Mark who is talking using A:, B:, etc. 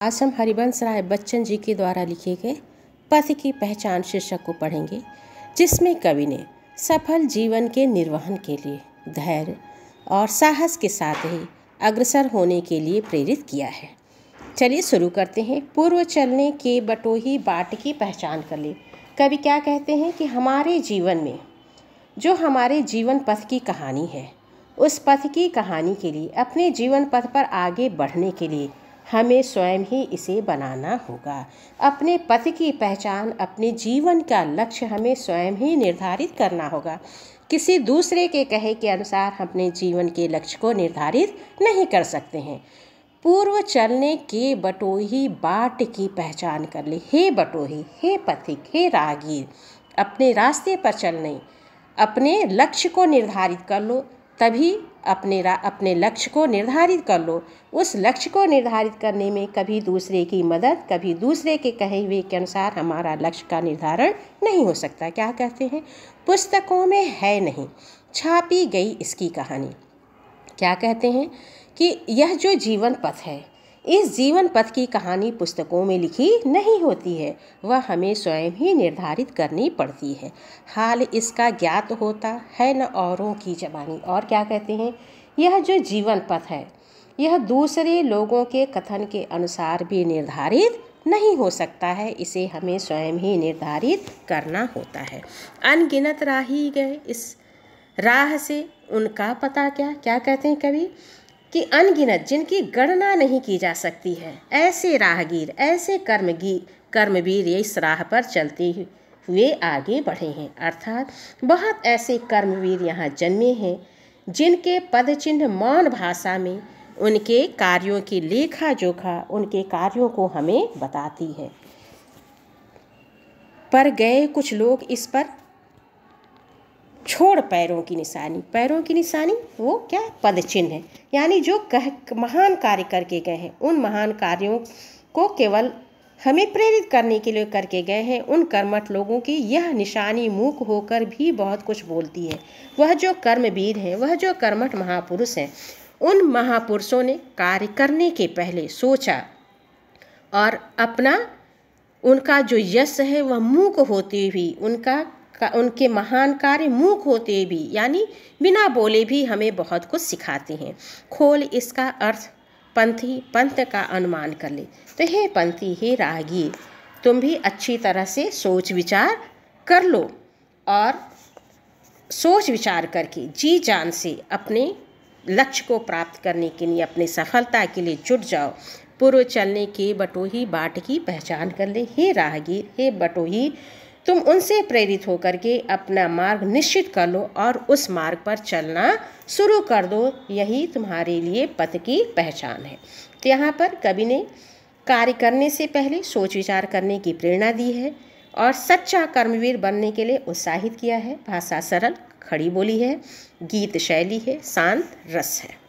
A: आज हम हरिवंश राय बच्चन जी के द्वारा लिखे गए पथ की पहचान शीर्षक को पढ़ेंगे, जिसमें कवि ने सफल जीवन के निर्वहन के लिए धैर्य और साहस के साथ ही अग्रसर होने के लिए प्रेरित किया है। चलिए शुरू करते हैं। पूर्व चलने के बटोही बाट की पहचान कर ले। कवि क्या कहते हैं कि हमारे जीवन में जो हमारे जीवन पथ की कहानी है, उस पथ की कहानी के लिए, अपने जीवन पथ पर आगे बढ़ने के लिए हमें स्वयं ही इसे बनाना होगा। अपने पथ की पहचान, अपने जीवन का लक्ष्य हमें स्वयं ही निर्धारित करना होगा। किसी दूसरे के कहे के अनुसार अपने जीवन के लक्ष्य को निर्धारित नहीं कर सकते हैं। पूर्व चलने के बटोही बाट की पहचान कर ले। हे बटोही, हे पथिक, हे राहगीर, अपने रास्ते पर चलने, अपने लक्ष्य को निर्धारित कर लो। तभी अपने लक्ष्य को निर्धारित कर लो। उस लक्ष्य को निर्धारित करने में कभी दूसरे की मदद, कभी दूसरे के कहे हुए के अनुसार हमारा लक्ष्य का निर्धारण नहीं हो सकता। क्या कहते हैं? पुस्तकों में है नहीं छापी गई इसकी कहानी। क्या कहते हैं कि यह जो जीवन पथ है, इस जीवन पथ की कहानी पुस्तकों में लिखी नहीं होती है, वह हमें स्वयं ही निर्धारित करनी पड़ती है। हाल इसका ज्ञात होता है न औरों की ज़बानी। और क्या कहते हैं? यह जो जीवन पथ है, यह दूसरे लोगों के कथन के अनुसार भी निर्धारित नहीं हो सकता है, इसे हमें स्वयं ही निर्धारित करना होता है। अनगिनत राही गए इस राह से, उनका पता क्या? क्या कहते हैं कवि कि अनगिनत, जिनकी गणना नहीं की जा सकती है, ऐसे राहगीर, ऐसे कर्मवीर इस राह पर चलते हुए आगे बढ़े हैं। अर्थात बहुत ऐसे कर्मवीर यहाँ जन्मे हैं जिनके पद चिन्ह मौन भाषा में उनके कार्यों की लेखा जोखा, उनके कार्यों को हमें बताती है। पर गए कुछ लोग इस पर छोड़ पैरों की निशानी, वो क्या? पद चिन्ह है। यानी जो महान कार्य करके गए हैं, उन महान कार्यों को केवल हमें प्रेरित करने के लिए करके गए हैं। उन कर्मठ लोगों की यह निशानी मूक होकर भी बहुत कुछ बोलती है। वह जो कर्मवीर हैं, वह जो कर्मठ महापुरुष हैं, उन महापुरुषों ने कार्य करने के पहले सोचा और उनका जो यश है वह मूक होते हुए, उनके महान कार्य मूक होते भी, यानी बिना बोले भी हमें बहुत कुछ सिखाते हैं। खोल इसका अर्थ पंथी, पंथ का अनुमान कर ले। तो हे पंथी, हे राहगीर, तुम भी अच्छी तरह से सोच विचार कर लो और सोच विचार करके जी जान से अपने लक्ष्य को प्राप्त करने के लिए, अपनी सफलता के लिए जुट जाओ। पूर्व चलने के बटोही बाट की पहचान कर ले। हे राहगीर, हे बटोही, तुम उनसे प्रेरित होकर के अपना मार्ग निश्चित कर लो और उस मार्ग पर चलना शुरू कर दो। यही तुम्हारे लिए पथ की पहचान है। तो यहाँ पर कवि ने कार्य करने से पहले सोच विचार करने की प्रेरणा दी है और सच्चा कर्मवीर बनने के लिए उत्साहित किया है। भाषा सरल, खड़ी बोली है, गीत शैली है, शांत रस है।